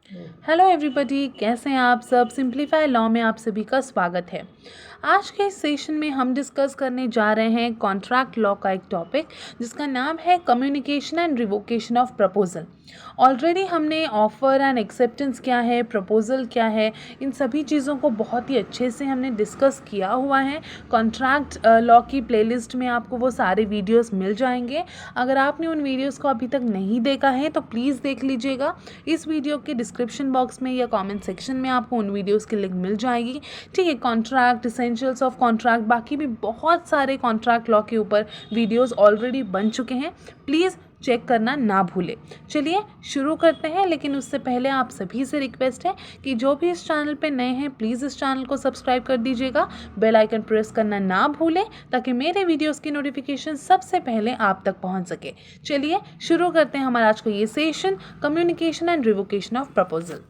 Hello everybody, कैसे हैं आप सब। सिंप्लीफाई लॉ में आप सभी का स्वागत है। आज के इस सेशन में हम डिस्कस करने जा रहे हैं कॉन्ट्रैक्ट लॉ का एक टॉपिक जिसका नाम है communication and revocation of proposal. Already हमने ऑफ़र एंड एक्सेप्टेंस क्या है, प्रपोजल क्या है, इन सभी चीज़ों को बहुत ही अच्छे से हमने डिस्कस किया हुआ है। कॉन्ट्रैक्ट लॉ की प्लेलिस्ट में आपको वो सारे वीडियोस मिल जाएंगे। अगर आपने उन वीडियोस को अभी तक नहीं देखा है तो प्लीज़ देख लीजिएगा। इस वीडियो के डिस्क्रिप्शन बॉक्स में या कमेंट सेक्शन में आपको उन वीडियोस की लिंक मिल जाएगी। ठीक है, कॉन्ट्रैक्ट, एसेंशियल्स ऑफ कॉन्ट्रैक्ट, बाकी भी बहुत सारे कॉन्ट्रैक्ट लॉ के ऊपर वीडियोस ऑलरेडी बन चुके हैं। प्लीज़ चेक करना ना भूले। चलिए शुरू करते हैं, लेकिन उससे पहले आप सभी से रिक्वेस्ट है कि जो भी इस चैनल पे नए हैं प्लीज़ इस चैनल को सब्सक्राइब कर दीजिएगा, बेल आइकन प्रेस करना ना भूलें ताकि मेरे वीडियोस की नोटिफिकेशन सबसे पहले आप तक पहुंच सके। चलिए शुरू करते हैं हमारा आज का ये session, communication and revocation of proposal.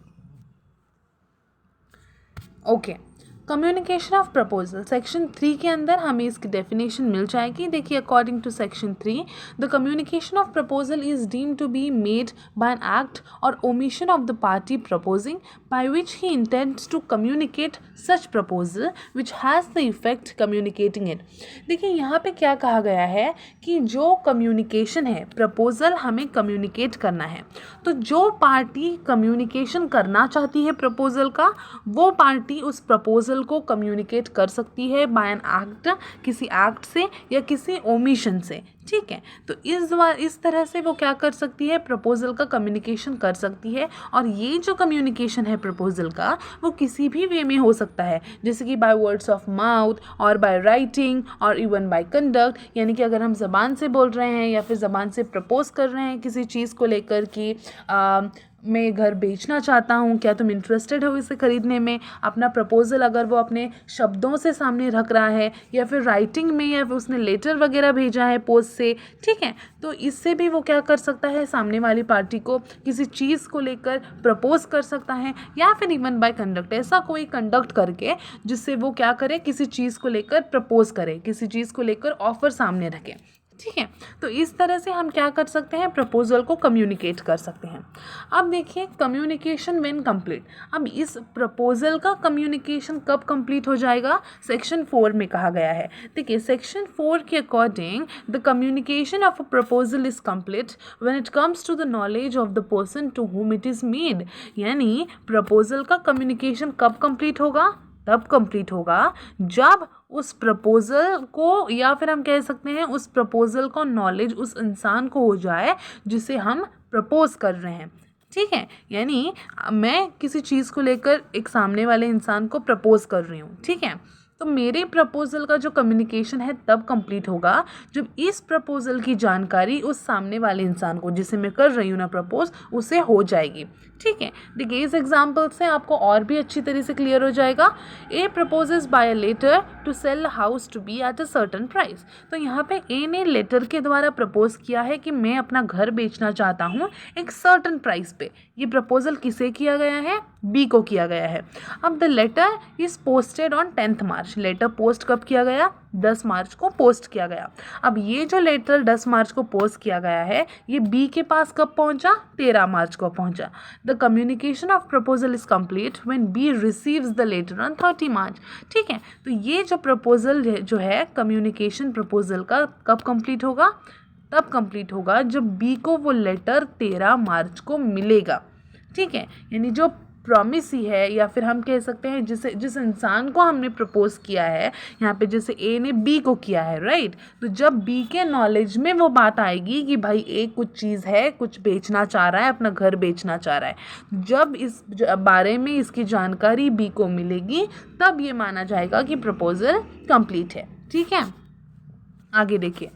Okay, communication of proposal section 3 के अंदर हमें इसकी डेफिनेशन मिल जाएगी। देखिए, according to section 3, the communication of proposal is deemed to be made by an act or omission of the party proposing by which he intends to communicate such proposal which has the effect communicating it. देखिए, यहाँ पे क्या कहा गया है कि जो communication है, प्रपोजल हमें कम्युनिकेट करना है, तो जो पार्टी कम्युनिकेशन करना चाहती है प्रपोजल का, वो पार्टी उस प्रपोजल को कम्युनिकेट कर सकती है बाय एन एक्ट, किसी एक्ट से या किसी ओमिशन से। ठीक है, तो इस तरह से वो क्या कर सकती है, प्रपोजल का कम्युनिकेशन कर सकती है। और ये जो कम्युनिकेशन है प्रपोजल का, वो किसी भी वे में हो सकता है, जैसे कि बाय वर्ड्स ऑफ माउथ और बाय राइटिंग और इवन बाय कंडक्ट। यानी कि अगर हम ज़बान से बोल रहे हैं या फिर ज़बान से प्रपोज कर रहे हैं किसी चीज़ को लेकर कि मैं घर बेचना चाहता हूँ, क्या तुम इंटरेस्टेड हो इसे ख़रीदने में, अपना प्रपोजल अगर वो अपने शब्दों से सामने रख रहा है या फिर राइटिंग में या फिर उसने लेटर वगैरह भेजा है पोस्ट से। ठीक है, तो इससे भी वो क्या कर सकता है, सामने वाली पार्टी को किसी चीज़ को लेकर प्रपोज कर सकता है, या फिर इवन बाय कंडक्ट, ऐसा कोई कंडक्ट करके जिससे वो क्या करे, किसी चीज़ को लेकर प्रपोज करे, किसी चीज़ को लेकर ऑफर सामने रखे। ठीक है, तो इस तरह से हम क्या कर सकते हैं, प्रपोजल को कम्युनिकेट कर सकते हैं। अब देखिए, कम्युनिकेशन व्हेन कंप्लीट। अब इस प्रपोजल का कम्युनिकेशन कब कंप्लीट हो जाएगा, सेक्शन 4 में कहा गया है। देखिए, सेक्शन 4 के according the communication of a proposal is complete when it comes to the knowledge of the person to whom it is made. यानी प्रपोजल का कम्युनिकेशन कब कंप्लीट होगा, तब कंप्लीट होगा जब उस प्रपोजल को, या फिर हम कह सकते हैं उस प्रपोजल का नॉलेज उस इंसान को हो जाए जिसे हम प्रपोज कर रहे हैं। ठीक है, यानी मैं किसी चीज़ को लेकर एक सामने वाले इंसान को प्रपोज कर रही हूँ। ठीक है, तो मेरे प्रपोजल का जो कम्युनिकेशन है तब कंप्लीट होगा जब इस प्रपोजल की जानकारी उस सामने वाले इंसान को, जिसे मैं कर रही हूँ ना प्रपोज, उसे हो जाएगी। ठीक है, देखिए इस एग्जाम्पल से आपको और भी अच्छी तरह से क्लियर हो जाएगा। A proposes by a letter to sell house to be at a certain price. तो यहाँ पे ए ने लेटर के द्वारा प्रपोज किया है कि मैं अपना घर बेचना चाहता हूँ एक सर्टन प्राइस पे। ये प्रपोजल किसे किया गया है, बी को किया गया है। अब the letter is posted on 10th March. Letter post कब किया गया, 10 मार्च को पोस्ट किया गया। अब ये जो लेटर 10 मार्च को पोस्ट किया गया है, ये बी के पास कब पहुंचा, 13 मार्च को पहुंचा। The communication of proposal is complete when B receives the letter on 30 March. ठीक है, तो ये जो प्रपोजल जो है, कम्युनिकेशन प्रपोजल का कब कंप्लीट होगा, तब कंप्लीट होगा जब बी को वो लेटर 13 मार्च को मिलेगा। ठीक है, यानी जो प्रॉमिस ही है, या फिर हम कह सकते हैं जिस इंसान को हमने प्रपोज किया है, यहाँ पे जैसे ए ने बी को किया है, राइट। तो जब बी के नॉलेज में वो बात आएगी कि भाई ए कुछ चीज़ है, कुछ बेचना चाह रहा है, अपना घर बेचना चाह रहा है, जब इस बारे में इसकी जानकारी बी को मिलेगी, तब ये माना जाएगा कि प्रपोजल कंप्लीट है। ठीक है, आगे देखिए,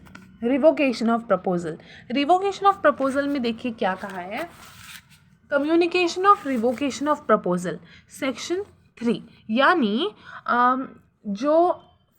revocation of proposal. Revocation of proposal में देखिए क्या कहा है, communication of revocation of proposal section 3। यानी जो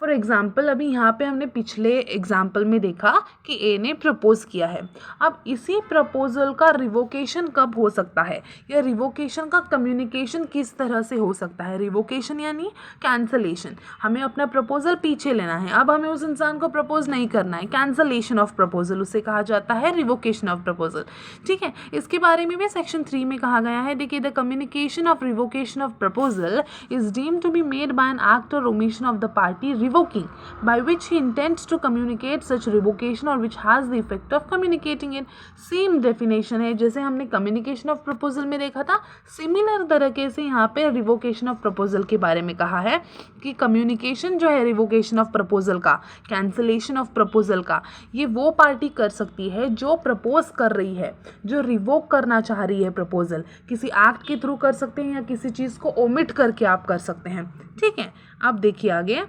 फॉर एग्ज़ाम्पल अभी यहाँ पे हमने पिछले एग्जाम्पल में देखा कि ए ने प्रपोज किया है। अब इसी प्रपोजल का रिवोकेशन कब हो सकता है, या रिवोकेशन का कम्युनिकेशन किस तरह से हो सकता है। रिवोकेशन यानी कैंसलेशन, हमें अपना प्रपोजल पीछे लेना है, अब हमें उस इंसान को प्रपोज नहीं करना है, कैंसलेशन ऑफ प्रपोजल उसे कहा जाता है, रिवोकेशन ऑफ प्रपोजल। ठीक है, इसके बारे में भी सेक्शन 3 में कहा गया है। देखिए, the communication of revocation of proposal is deemed to be made by an act or omission of the party revoking, by which he intends to communicate such revocation or which has the effect of communicating it। Same definition है जैसे हमने communication of proposal में देखा था, similar तरीके से यहाँ पे रिवोकेशन ऑफ प्रपोजल के बारे में कहा है कि कम्युनिकेशन जो है रिवोकेशन ऑफ प्रपोजल का, कैंसलेशन ऑफ प्रपोजल का, ये वो पार्टी कर सकती है जो प्रपोज कर रही है, जो रिवोक करना चाह रही है प्रपोजल, किसी एक्ट के थ्रू कर सकते हैं या किसी चीज़ को ओमिट करके आप कर सकते हैं। ठीक है, अब देखिए आगे,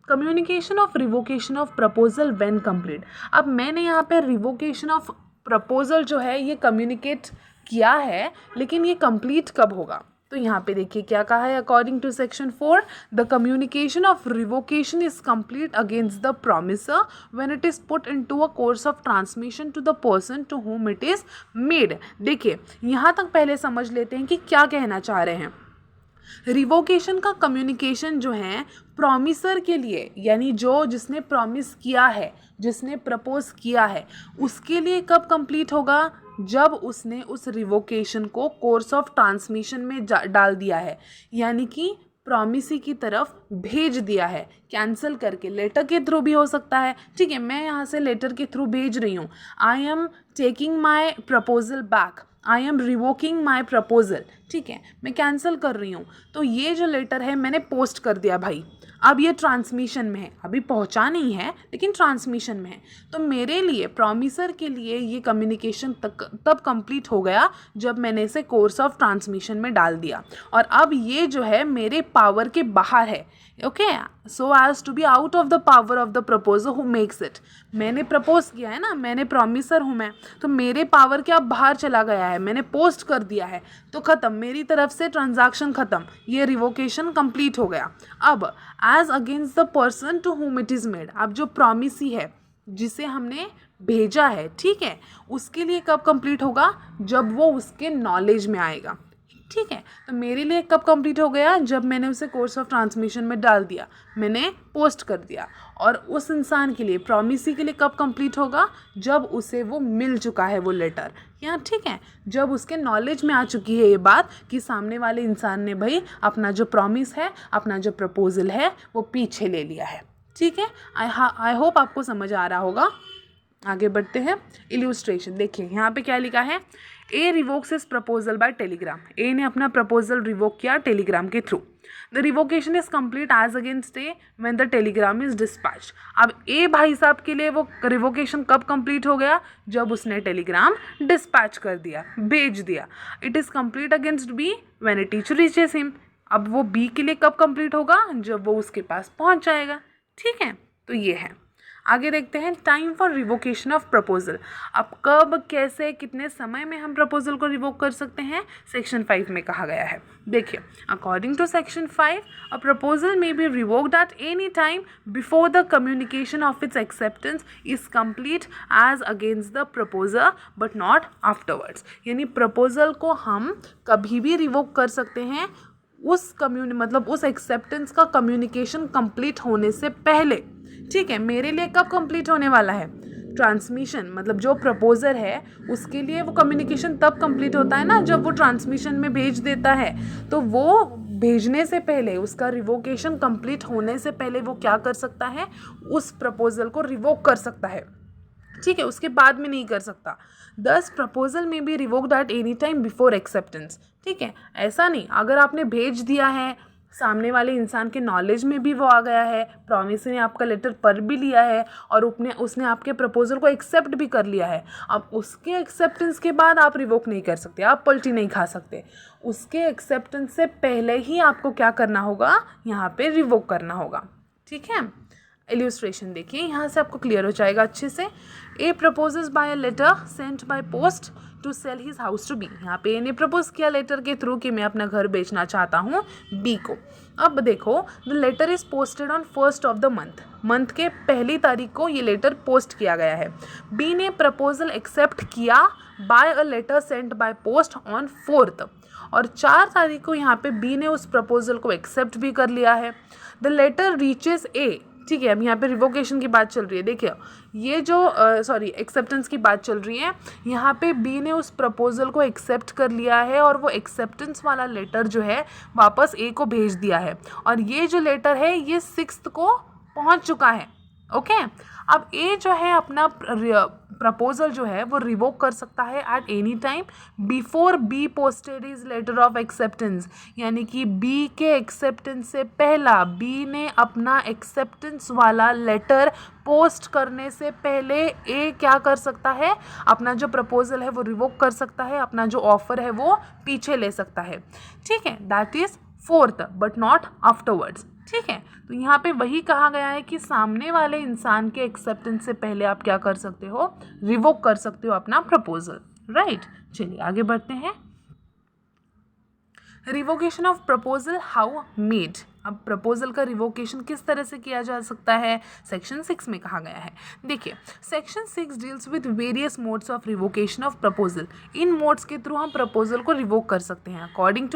communication of revocation of proposal when complete. अब मैंने यहाँ पे रिवोकेशन ऑफ प्रपोजल जो है ये कम्युनिकेट किया है, लेकिन ये कंप्लीट कब होगा, तो यहाँ पे देखिए क्या कहा है। According to section 4, the communication of revocation is complete against the promisor when it is put into a course of transmission to the person to whom it is made. देखिए यहाँ तक पहले समझ लेते हैं कि क्या कहना चाह रहे हैं। रिवोकेशन का कम्युनिकेशन जो है प्रॉमिसर के लिए, यानी जो जिसने प्रॉमिस किया है, जिसने प्रपोज किया है, उसके लिए कब कंप्लीट होगा, जब उसने उस रिवोकेशन को कोर्स ऑफ ट्रांसमिशन में डाल दिया है, यानी कि प्रॉमिसी की तरफ भेज दिया है, कैंसिल करके। लेटर के थ्रू भी हो सकता है। ठीक है, मैं यहाँ से लेटर के थ्रू भेज रही हूँ, I am taking my proposal back, I am revoking my proposal. ठीक है, मैं कैंसिल कर रही हूँ, तो ये जो लेटर है मैंने पोस्ट कर दिया भाई, अब ये ट्रांसमिशन में है, अभी पहुँचा नहीं है लेकिन ट्रांसमिशन में है। तो मेरे लिए, प्रॉमिसर के लिए ये कम्युनिकेशन तब कंप्लीट हो गया जब मैंने इसे कोर्स ऑफ ट्रांसमिशन में डाल दिया, और अब ये जो है मेरे पावर के बाहर है। Okay, so as to be out of the power of the proposer who makes it. मैंने प्रपोज किया है ना, मैंने प्रॉमिसर हूँ मैं, तो मेरे पावर के अब बाहर चला गया है, मैंने पोस्ट कर दिया है, तो ख़त्म, मेरी तरफ से ट्रांजैक्शन ख़त्म, ये रिवोकेशन कंप्लीट हो गया। अब as against the person to whom it is made, अब जो प्रॉमिसी है जिसे हमने भेजा है, ठीक है, उसके लिए कब कंप्लीट होगा, जब वो उसके नॉलेज में आएगा। ठीक है, तो मेरे लिए कब कंप्लीट हो गया, जब मैंने उसे कोर्स ऑफ ट्रांसमिशन में डाल दिया, मैंने पोस्ट कर दिया। और उस इंसान के लिए, प्रॉमिसी के लिए कब कंप्लीट होगा, जब उसे वो मिल चुका है वो लेटर, या ठीक है, जब उसके नॉलेज में आ चुकी है ये बात कि सामने वाले इंसान ने भाई अपना जो प्रॉमिस है, अपना जो प्रपोजल है वो पीछे ले लिया है। ठीक है, आई होप आपको समझ आ रहा होगा। आगे बढ़ते हैं। इल्यूस्ट्रेशन देखिए, यहाँ पे क्या लिखा है, A revokes his proposal by telegram. A ने अपना प्रपोजल रिवोक किया टेलीग्राम के थ्रू। The revocation is complete as against A when the telegram is dispatch. अब ए भाई साहब के लिए वो रिवोकेशन कब कंप्लीट हो गया, जब उसने टेलीग्राम डिस्पैच कर दिया, भेज दिया। It is complete against B when it reaches him. अब वो बी के लिए कब कंप्लीट होगा, जब वो उसके पास पहुंच जाएगा। ठीक है, तो ये है। आगे देखते हैं time for revocation of proposal. अब कब, कैसे, कितने समय में हम प्रपोजल को रिवोक कर सकते हैं, सेक्शन 5 में कहा गया है। देखिए, according to section 5, a proposal may be revoked at any time before the communication of its acceptance is complete as against the proposer but not afterwards. यानी प्रपोजल को हम कभी भी रिवोक कर सकते हैं उस उस एक्सेप्टेंस का कम्युनिकेशन कंप्लीट होने से पहले। ठीक है, मेरे लिए कब कंप्लीट होने वाला है, ट्रांसमिशन, मतलब जो प्रपोजर है उसके लिए वो कम्युनिकेशन तब कंप्लीट होता है ना, जब वो ट्रांसमिशन में भेज देता है। तो वो भेजने से पहले, उसका रिवोकेशन कंप्लीट होने से पहले वो क्या कर सकता है, उस प्रपोजल को रिवोक कर सकता है। ठीक है, उसके बाद में नहीं कर सकता। दस proposal may be revoked at any time before acceptance. ठीक है, ऐसा नहीं, अगर आपने भेज दिया है, सामने वाले इंसान के नॉलेज में भी वो आ गया है, प्रॉमिस ने आपका लेटर पढ़ भी लिया है और उसने आपके प्रपोजल को एक्सेप्ट भी कर लिया है, अब उसके एक्सेप्टेंस के बाद आप रिवोक नहीं कर सकते, आप पलटी नहीं खा सकते। उसके एक्सेप्टेंस से पहले ही आपको क्या करना होगा, यहाँ पे रिवोक करना होगा। ठीक है, इल्यूस्ट्रेशन देखिए, यहाँ से आपको क्लियर हो जाएगा अच्छे से। A proposes by a letter sent by post to sell his house to be. यहाँ पे ए ने प्रपोज किया लेटर के थ्रू कि मैं अपना घर बेचना चाहता हूँ बी को। अब देखो, the letter is posted on 1st of the month के पहली तारीख को ये लेटर पोस्ट किया गया है। बी ने प्रपोजल एक्सेप्ट किया by a letter sent by post on 4th, और 4 तारीख को यहाँ पे बी ने उस प्रपोजल को एक्सेप्ट भी कर लिया है। द लेटर रीचेस ए, ठीक है, अब यहाँ पे रिवोकेशन की बात चल रही है। देखिए ये जो एक्सेप्टेंस की बात चल रही है, यहाँ पे बी ने उस प्रपोजल को एक्सेप्ट कर लिया है और वो एक्सेप्टेंस वाला लेटर जो है वापस ए को भेज दिया है, और ये जो लेटर है ये 6th को पहुँच चुका है। ओके, अब ए जो है अपना प्रपोजल जो है वो रिवोक कर सकता है at any time before B posted is letter of acceptance, यानी कि बी के एक्सेप्टेंस से पहला बी ने अपना एक्सेप्टेंस वाला लेटर पोस्ट करने से पहले ए क्या कर सकता है, अपना जो प्रपोजल है वो रिवोक कर सकता है, अपना जो ऑफर है वो पीछे ले सकता है। ठीक है, that is 4th but not afterwards. ठीक है, तो यहाँ पे वही कहा गया है कि सामने वाले इंसान के एक्सेप्टेंस से पहले आप क्या कर सकते हो, रिवोक कर सकते हो अपना प्रपोजल। राइट, चलिए आगे बढ़ते हैं। Revocation of proposal how made. अब प्रपोजल का रिवोकेशन किस तरह से किया जा सकता है, सेक्शन 6 में कहा गया है। देखिए, section 6 deals with various modes of revocation of proposal. इन मोड्स के थ्रू हम प्रपोजल को रिवोक कर सकते हैं। According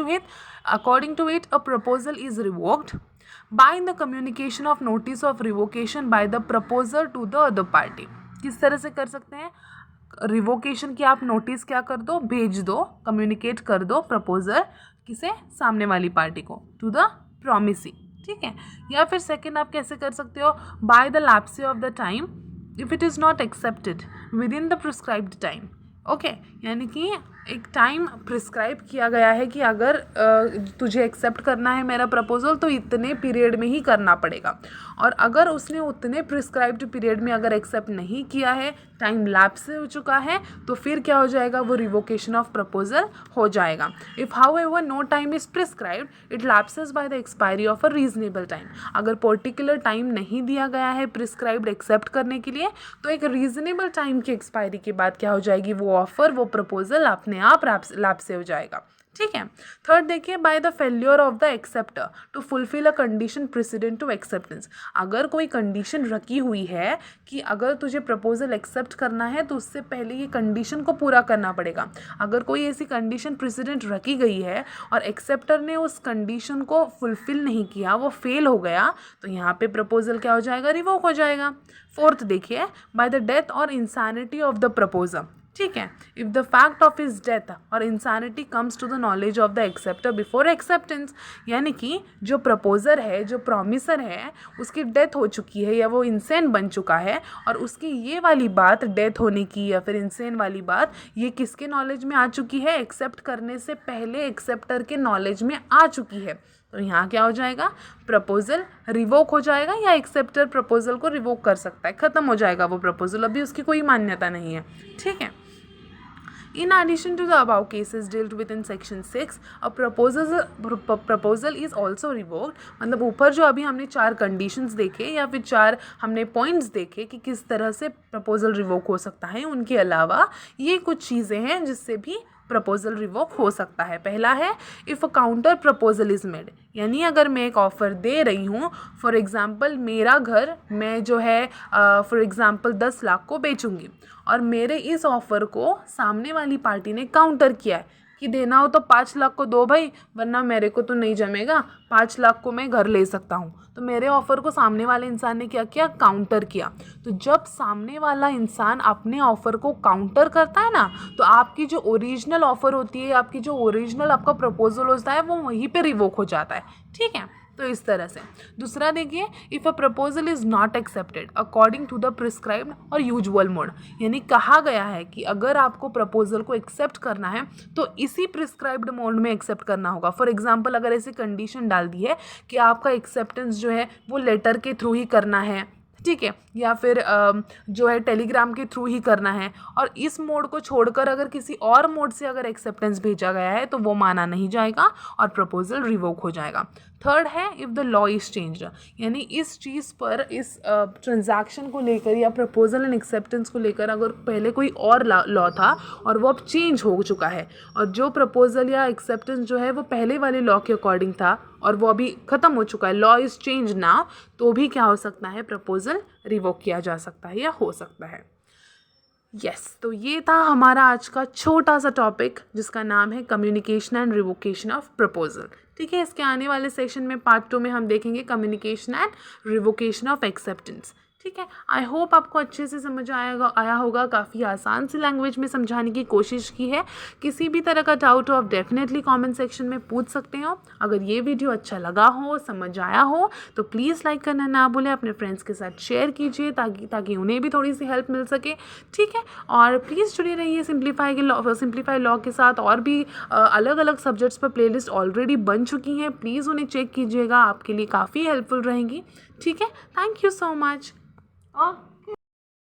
to it a proposal is revoked by the communication of notice of revocation by the proposer to the other party। किस तरह से कर सकते हैं रिवोकेशन की, आप नोटिस क्या कर दो, भेज दो, कम्युनिकेट कर दो प्रपोजर किसे, सामने वाली पार्टी को, टू द प्रॉमिसी। ठीक है, या फिर सेकंड आप कैसे कर सकते हो, by the lapse of the time if it is not accepted with in the prescribed time. Okay, यानी कि एक टाइम प्रिस्क्राइब किया गया है कि अगर तुझे एक्सेप्ट करना है मेरा प्रपोजल तो इतने पीरियड में ही करना पड़ेगा, और अगर उसने उतने प्रिस्क्राइब्ड पीरियड में अगर एक्सेप्ट नहीं किया है, टाइम लैप्स हो चुका है, तो फिर क्या हो जाएगा, वो रिवोकेशन ऑफ प्रपोजल हो जाएगा। If however no time is prescribed it lapses by the expiry of a reasonable time. अगर पर्टिकुलर टाइम नहीं दिया गया है प्रिस्क्राइब्ड एक्सेप्ट करने के लिए, तो एक रीजनेबल टाइम की एक्सपायरी के बाद क्या हो जाएगी, वो ऑफर, वो प्रपोजल अपने आप लैप से हो जाएगा। ठीक है, थर्ड देखिए, by the failure of the acceptor to fulfil a condition precedent to acceptance. अगर कोई कंडीशन रखी हुई है कि अगर तुझे प्रपोजल एक्सेप्ट करना है तो उससे पहले ये कंडीशन को पूरा करना पड़ेगा, अगर कोई ऐसी कंडीशन प्रेसिडेंट रखी गई है और एक्सेप्टर ने उस कंडीशन को फुलफिल नहीं किया, वो फेल हो गया, तो यहाँ पे प्रपोजल क्या हो जाएगा, रिवोक हो जाएगा। फोर्थ देखिए, by the death or insanity of the proposer. ठीक है, if the fact of his death or insanity comes to the knowledge of the acceptor before acceptance, यानी कि जो प्रपोजर है, जो प्रॉमिसर है, उसकी डेथ हो चुकी है या वो इंसेन बन चुका है, और उसकी ये वाली बात, डेथ होने की या फिर इंसेन वाली बात, ये किसके नॉलेज में आ चुकी है, एक्सेप्ट करने से पहले एक्सेप्टर के नॉलेज में आ चुकी है, तो यहाँ क्या हो जाएगा, प्रपोजल रिवोक हो जाएगा, या एक्सेप्टर प्रपोजल को रिवोक कर सकता है, ख़त्म हो जाएगा वो प्रपोजल, अभी उसकी कोई मान्यता नहीं है। ठीक है, in addition to the above cases dealt with in section 6, a proposal is also revoked। मतलब ऊपर जो अभी हमने 4 कंडीशंस देखे या फिर 4 हमने पॉइंट्स देखे कि किस तरह से प्रपोजल रिवोक हो सकता है, उनके अलावा ये कुछ चीज़ें हैं जिससे भी प्रपोजल रिवोक हो सकता है। पहला है, if a counter proposal is made, यानी अगर मैं एक ऑफ़र दे रही हूँ, फॉर एग्ज़ाम्पल मेरा घर मैं जो है फॉर एग्ज़ाम्पल 10 लाख को बेचूंगी, और मेरे इस ऑफ़र को सामने वाली पार्टी ने काउंटर किया है कि देना हो तो 5 लाख को दो भाई, वरना मेरे को तो नहीं जमेगा, 5 लाख को मैं घर ले सकता हूँ। तो मेरे ऑफ़र को सामने वाले इंसान ने क्या किया, काउंटर किया। तो जब सामने वाला इंसान अपने ऑफ़र को काउंटर करता है ना, तो आपकी जो ओरिजिनल ऑफ़र होती है, आपकी जो ओरिजिनल आपका प्रपोजल होता है, वो वहीं पे रिवोक हो जाता है। ठीक है, तो इस तरह से। दूसरा देखिए, if a proposal is not accepted according to the prescribed और यूजुअल मोड, यानी कहा गया है कि अगर आपको प्रपोजल को एक्सेप्ट करना है तो इसी प्रिस्क्राइब्ड मोड में एक्सेप्ट करना होगा। फॉर एग्जांपल, अगर ऐसी कंडीशन डाल दी है कि आपका एक्सेप्टेंस जो है वो लेटर के थ्रू ही करना है, ठीक है, या फिर जो है टेलीग्राम के थ्रू ही करना है, और इस मोड को छोड़कर अगर किसी और मोड से अगर एक्सेप्टेंस भेजा गया है तो वो माना नहीं जाएगा और प्रपोजल रिवोक हो जाएगा। थर्ड है if the law is changed, यानी इस चीज़ पर, इस ट्रांजैक्शन को लेकर या प्रपोजल एंड एक्सेप्टेंस को लेकर अगर पहले कोई और लॉ था और वो अब चेंज हो चुका है, और जो प्रपोजल या एक्सेप्टेंस जो है वो पहले वाले लॉ के अकॉर्डिंग था और वो अभी ख़त्म हो चुका है, लॉ इज़ चेंज नाउ, तो भी क्या हो सकता है, प्रपोजल रिवोक किया जा सकता है या हो सकता है। तो ये था हमारा आज का छोटा सा टॉपिक जिसका नाम है communication and revocation of proposal. ठीक है, इसके आने वाले सेशन में पार्ट 2 में हम देखेंगे communication and revocation of acceptance. ठीक है, आई होप आपको अच्छे से समझ आया होगा। काफ़ी आसान सी लैंग्वेज में समझाने की कोशिश की है। किसी भी तरह का डाउट हो आप डेफिनेटली कमेंट सेक्शन में पूछ सकते हो। अगर ये वीडियो अच्छा लगा हो, समझ आया हो, तो प्लीज़ लाइक करना ना भूलें, अपने फ्रेंड्स के साथ शेयर कीजिए ताकि उन्हें भी थोड़ी सी हेल्प मिल सके। ठीक है, और प्लीज़ जुड़े रहिए सिंप्लीफाई लॉ के साथ। और भी अलग अलग सब्जेक्ट्स पर प्लेलिस्ट ऑलरेडी बन चुकी हैं, प्लीज़ उन्हें चेक कीजिएगा, आपके लिए काफ़ी हेल्पफुल रहेंगी। ठीक है, थैंक यू सो मच।